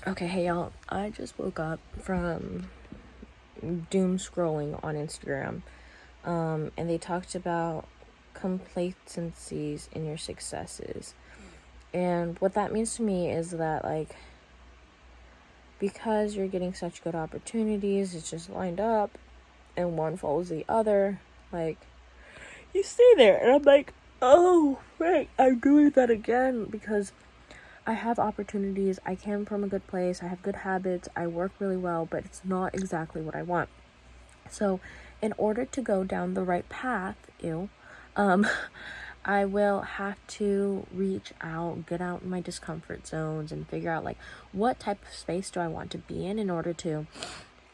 Okay, hey y'all, I just woke up from doom scrolling on Instagram, and they talked about complacencies in your successes. And what that means to me is that, like, because you're getting such good opportunities, it's just lined up, and one follows the other, like, you stay there. And I'm like, oh, right, I'm doing that again because I have opportunities, I came from a good place, I have good habits, I work really well, but it's not exactly what I want. So in order to go down the right path, I will have to reach out, get out my discomfort zones and figure out like what type of space do I want to be in order to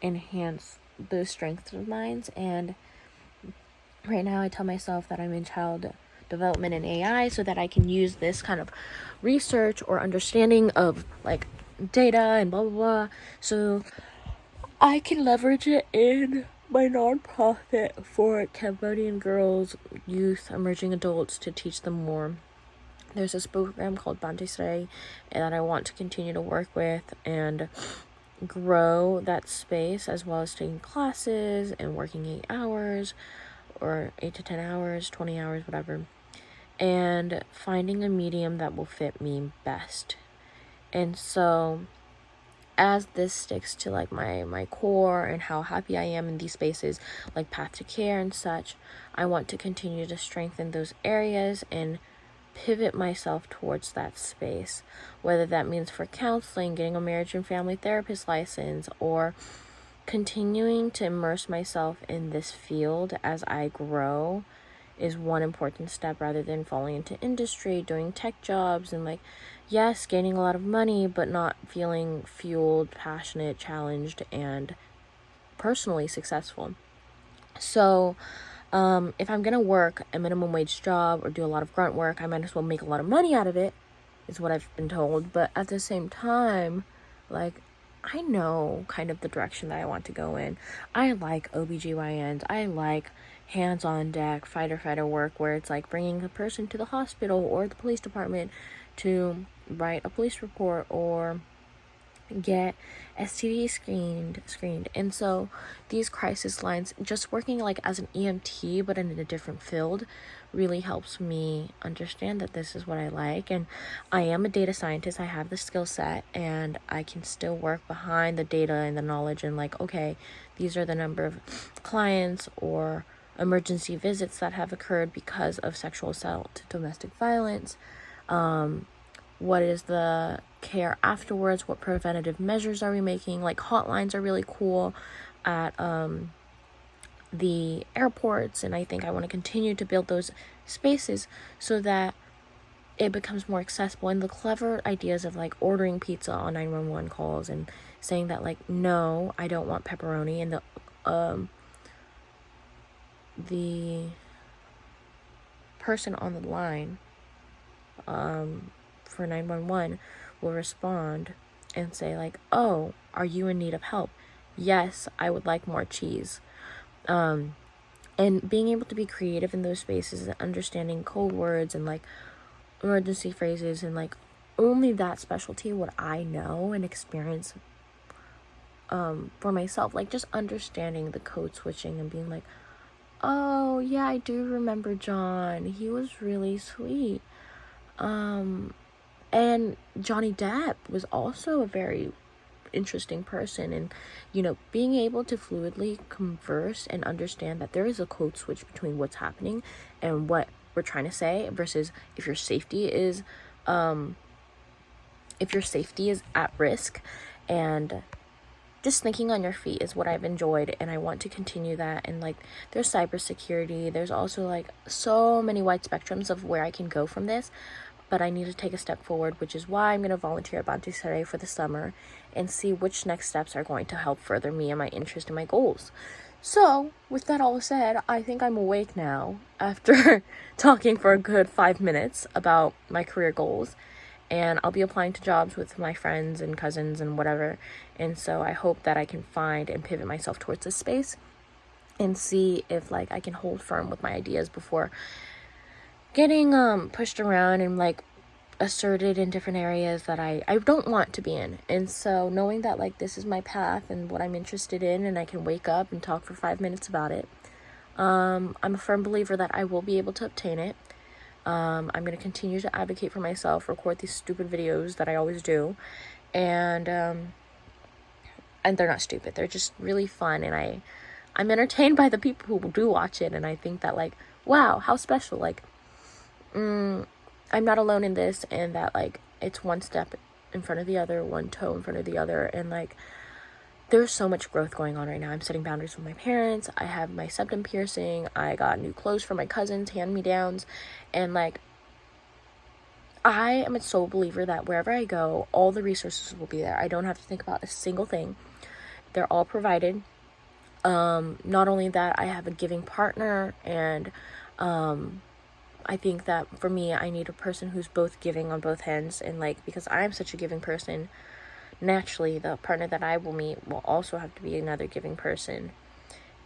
enhance those strengths of mine. And right now I tell myself that I'm in child development and AI so that I can use this kind of research or understanding of like data and blah blah blah, so I can leverage it in my nonprofit for Cambodian girls, youth, emerging adults to teach them more. There's this program called Bante Sray that I want to continue to work with and grow that space, as well as taking classes and working 8 hours or 8 to 10 hours, 20 hours, whatever, and finding a medium that will fit me best. And so as this sticks to like my core and how happy I am in these spaces like Path to Care and such, I want to continue to strengthen those areas and pivot myself towards that space, whether that means for counseling, getting a marriage and family therapist license, or continuing to immerse myself in this field as I grow is one important step, rather than falling into industry, doing tech jobs, and like, yes, gaining a lot of money, but not feeling fueled, passionate, challenged, and personally successful. So if I'm gonna work a minimum wage job or do a lot of grunt work, I might as well make a lot of money out of it, is what I've been told. But at the same time, like, I know kind of the direction that I want to go in. I like OBGYNs. I like hands on deck fighter work where it's like bringing a person to the hospital or the police department to write a police report or get STD screened. And so these crisis lines, just working like as an EMT but in a different field, really helps me understand that this is what I like. And I am a data scientist. I have the skill set and I can still work behind the data and the knowledge and like, okay, these are the number of clients or emergency visits that have occurred because of sexual assault, domestic violence. What is the care afterwards? What preventative measures are we making? Like, hotlines are really cool at the airports, and I think I want to continue to build those spaces so that it becomes more accessible. And the clever ideas of like ordering pizza on 911 calls and saying that like, no, I don't want pepperoni, and the person on the line for 911 will respond and say like, oh, are you in need of help? Yes, I would like more cheese. And being able to be creative in those spaces and understanding code words and like emergency phrases and like only that specialty what I know and experience for myself, like just understanding the code switching and being like, oh yeah, I do remember John, he was really sweet. And Johnny Depp was also a very interesting person. And, you know, being able to fluidly converse and understand that there is a code switch between what's happening and what we're trying to say versus if your safety is at risk. And just thinking on your feet is what I've enjoyed, and I want to continue that. And like, there's cybersecurity, there's also like so many wide spectrums of where I can go from this, but I need to take a step forward, which is why I'm going to volunteer at Bante Sray for the summer and see which next steps are going to help further me and my interest and my goals. So, with that all said, I think I'm awake now after talking for a good 5 minutes about my career goals. And I'll be applying to jobs with my friends and cousins and whatever. And so I hope that I can find and pivot myself towards this space and see if like I can hold firm with my ideas before getting pushed around and like asserted in different areas that I don't want to be in. And so knowing that like this is my path and what I'm interested in, and I can wake up and talk for 5 minutes about it, I'm a firm believer that I will be able to obtain it. I'm going to continue to advocate for myself, record these stupid videos that I always do, and they're not stupid, they're just really fun, and I'm entertained by the people who do watch it, and I think that like, wow, how special, like, I'm not alone in this, and that like it's one step in front of the other, one toe in front of the other, and like there's so much growth going on right now. I'm setting boundaries with my parents. I have my septum piercing. I got new clothes for my cousins, hand-me-downs, and like I am a sole believer that wherever I go, all the resources will be there. I don't have to think about a single thing. They're all provided. Not only that, I have a giving partner, and I think that for me, I need a person who's both giving on both ends, and like, because I'm such a giving person, naturally the partner that I will meet will also have to be another giving person.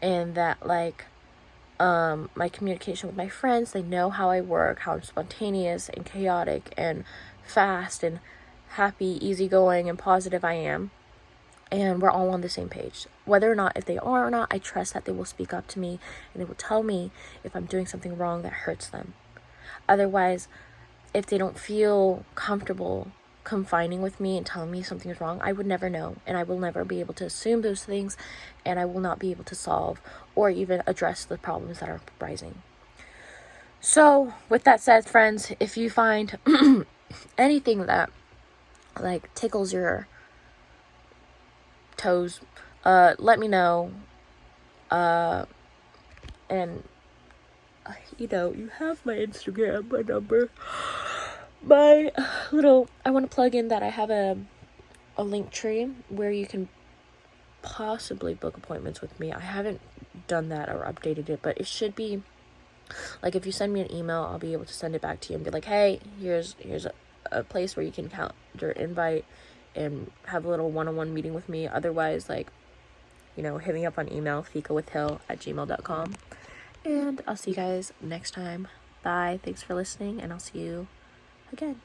And that like my communication with my friends, they know how I work, how I'm spontaneous and chaotic and fast and happy, easygoing and positive I am, and we're all on the same page. Whether or not, if they are or not, I trust that they will speak up to me and they will tell me if I'm doing something wrong that hurts them. Otherwise, if they don't feel comfortable confining with me and telling me something is wrong, I would never know, and I will never be able to assume those things, and I will not be able to solve or even address the problems that are rising. So with that said, friends, if you find anything that like tickles your toes, let me know, and you know, you have my Instagram, my number, my little, I want to plug in that I have a link tree where you can possibly book appointments with me. I haven't done that or updated it, but it should be like, if you send me an email, I'll be able to send it back to you and be like, hey, here's a place where you can count your invite and have a little one-on-one meeting with me. Otherwise, like, you know, hit me up on email, fikawithhill@gmail.com. And I'll see you guys next time. Bye. Thanks for listening, and I'll see you again.